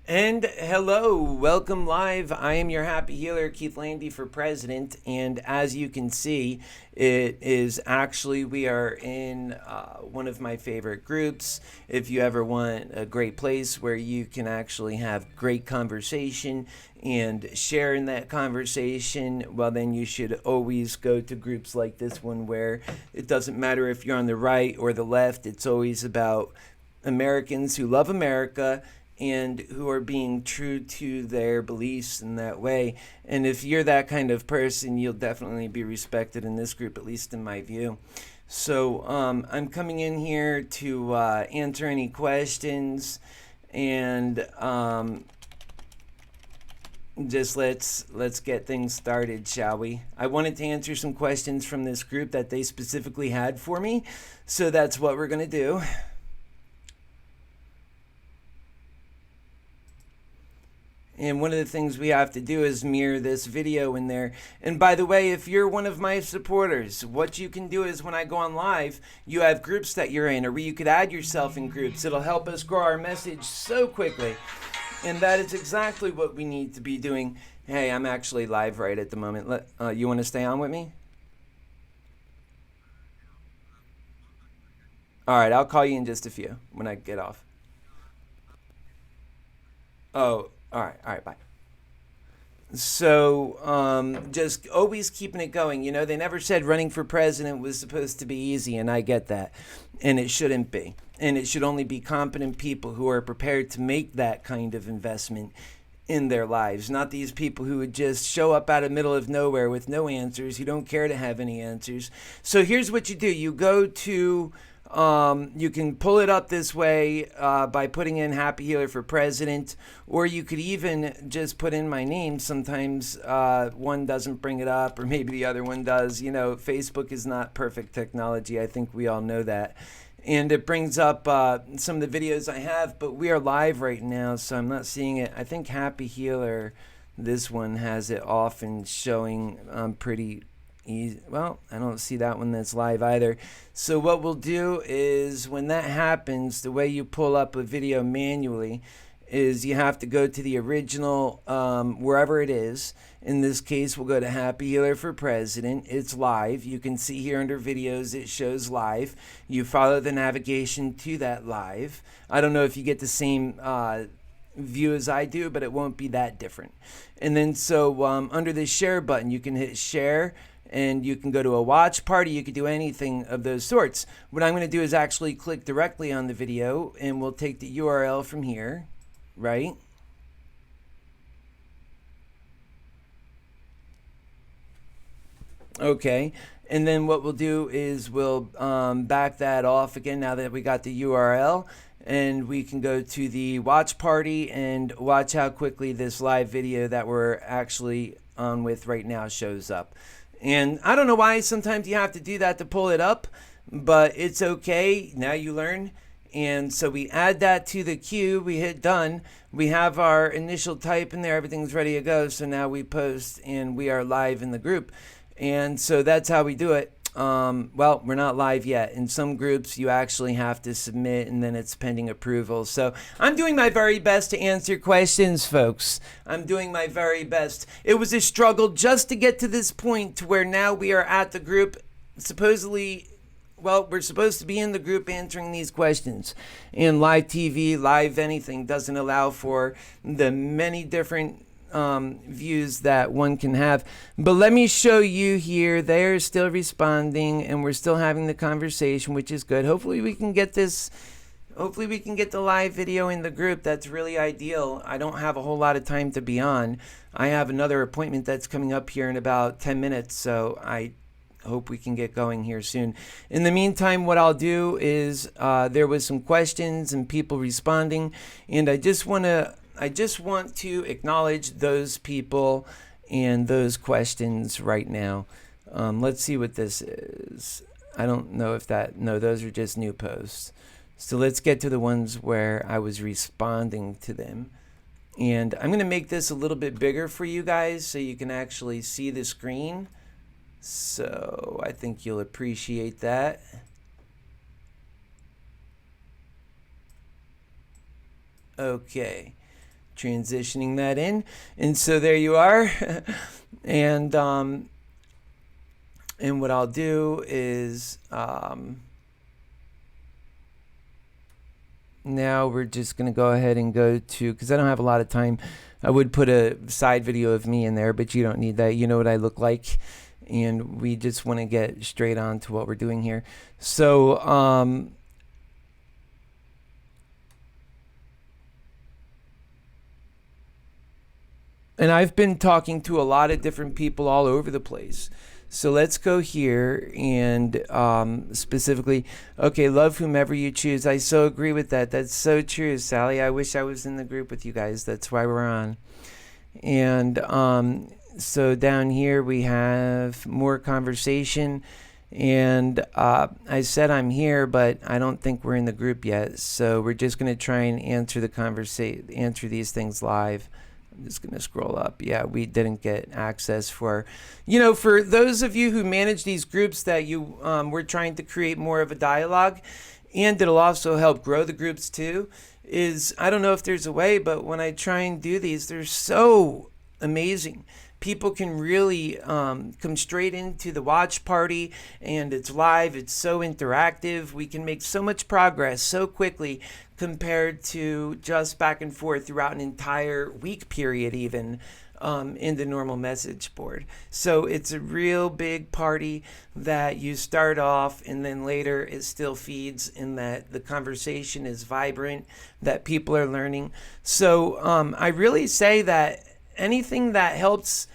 And hello, welcome live. I am your happy healer, Keith Landy for president. And as you can see, it is actually, we are in one of my favorite groups. If you ever want a great place where you can actually have great conversation and share in that conversation, well, then you should always go to groups like this one where it doesn't matter if you're on the right or the left, it's always about Americans who love America and who are being true to their beliefs in that way. And if you're that kind of person, you'll definitely be respected in this group, at least in my view. So I'm coming in here to answer any questions, and just let's get things started, shall we? I wanted to answer some questions from this group that they specifically had for me, so that's what we're gonna do. And one of the things we have to do is mirror this video in there. And by the way, if you're one of my supporters, what you can do is when I go on live, you have groups that you're in, or you could add yourself in groups. It'll help us grow our message so quickly. And that is exactly what we need to be doing. Hey, I'm actually live right at the moment. You want to stay on with me? All right, I'll call you in just a few when I get off. Oh, all right, bye. So just always keeping it going. You know, they never said running for president was supposed to be easy, and I get that. And it shouldn't be. And it should only be competent people who are prepared to make that kind of investment in their lives, not these people who would just show up out of the middle of nowhere with no answers. You don't care to have any answers. So here's what you do. You go to you can pull it up this way by putting in Happy Healer for President, or you could even just put in my name. Sometimes one doesn't bring it up, or maybe the other one does. You know, Facebook is not perfect technology. I think we all know that. And it brings up some of the videos I have, but we are live right now, so I'm not seeing it. I think Happy Healer, this one, has it off and showing pretty easy. Well, I don't see that one that's live either. So what we'll do is when that happens, the way you pull up a video manually is you have to go to the original wherever it is. In this case, we'll go to Happy Healer for President. It's live. You can see here under videos, it shows live. You follow the navigation to that live. I don't know if you get the same view as I do, but it won't be that different. And then so under the share button, you can hit share, and you can go to a watch party. You could do anything of those sorts. What I'm going to do is actually click directly on the video, and we'll take the URL from here, right? Okay. And then what we'll do is we'll back that off again now that we got the URL, and we can go to the watch party and watch how quickly this live video that we're actually on with right now shows up. And I don't know why sometimes you have to do that to pull it up, but it's okay. Now you learn. And so we add that to the queue. We hit done. We have our initial type in there. Everything's ready to go. So now we post and we are live in the group. And so that's how we do it. Well, we're not live yet. In some groups, you actually have to submit, and then it's pending approval. So I'm doing my very best to answer questions, folks. I'm doing my very best. It was a struggle just to get to this point to where now we are at the group. Supposedly, well, we're supposed to be in the group answering these questions. And live TV, live anything doesn't allow for the many different views that one can have. But let me show you here. They're still responding, and we're still having the conversation, which is good. Hopefully we can get this. Hopefully we can get the live video in the group. That's really ideal. I don't have a whole lot of time to be on. I have another appointment that's coming up here in about 10 minutes, so I hope we can get going here soon. In the meantime, what I'll do is there was some questions and people responding, and I just want to acknowledge those people and those questions right now. Let's see what this is. I don't know if that, no, those are just new posts. So let's get to the ones where I was responding to them. And I'm going to make this a little bit bigger for you guys so you can actually see the screen. So I think you'll appreciate that. Okay. transitioning that in. And so there you are. And what I'll do is now we're just going to go ahead and go to, because I don't have a lot of time. I would put a side video of me in there, but you don't need that. You know what I look like. And we just want to get straight on to what we're doing here. So, and I've been talking to a lot of different people all over the place. So let's go here and specifically, okay, love whomever you choose. I so agree with that. That's so true, Sally. I wish I was in the group with you guys. That's why we're on. And so down here we have more conversation. And I said I'm here, but I don't think we're in the group yet. So we're just going to try and answer these things live. I'm just going to scroll up. Yeah, we didn't get access for those of you who manage these groups that you we're trying to create more of a dialogue, and it'll also help grow the groups too. I don't know if there's a way, but when I try and do these, they're so amazing. People can really come straight into the watch party, and it's live. It's so interactive. We can make so much progress so quickly compared to just back and forth throughout an entire week period even in the normal message board. So it's a real big party that you start off, and then later it still feeds in that the conversation is vibrant, that people are learning. So I really say that anything that helps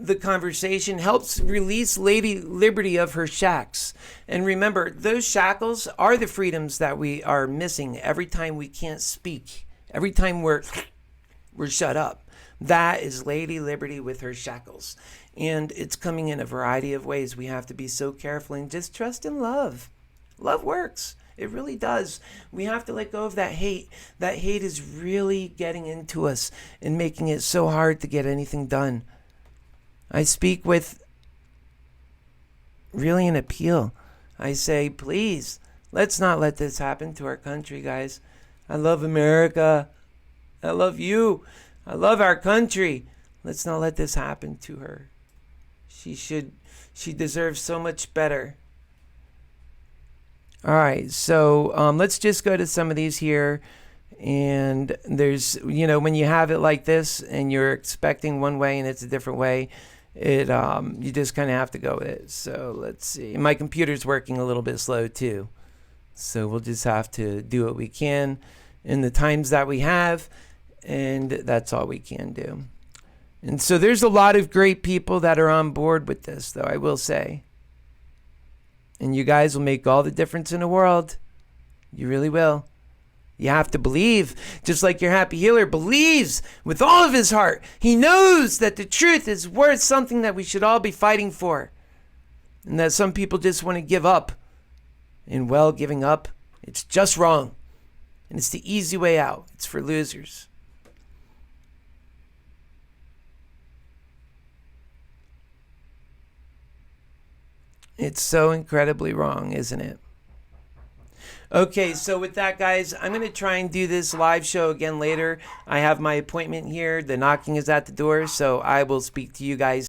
the conversation helps release Lady Liberty of her shacks. And remember, those shackles are the freedoms that we are missing every time we can't speak, every time we're shut up. That is Lady Liberty with her shackles. And it's coming in a variety of ways. We have to be so careful and just trust in love. Love works. It really does. We have to let go of that hate. That hate is really getting into us and making it so hard to get anything done. I speak with really an appeal. I say, please, let's not let this happen to our country, guys. I love America. I love you. I love our country. Let's not let this happen to her. She deserves so much better. All right, so let's just go to some of these here. And there's, when you have it like this and you're expecting one way and it's a different way, you just kind of have to go with it. So let's see. My computer's working a little bit slow too. So we'll just have to do what we can in the times that we have, and that's all we can do. And so there's a lot of great people that are on board with this, though, I will say. And you guys will make all the difference in the world. You really will. You have to believe, just like your happy healer believes with all of his heart. He knows that the truth is worth something that we should all be fighting for. And that some people just want to give up. And well, giving up, it's just wrong. And it's the easy way out. It's for losers. It's so incredibly wrong, isn't it? Okay, so with that, guys, I'm going to try and do this live show again later. I have my appointment here. The knocking is at the door, so I will speak to you guys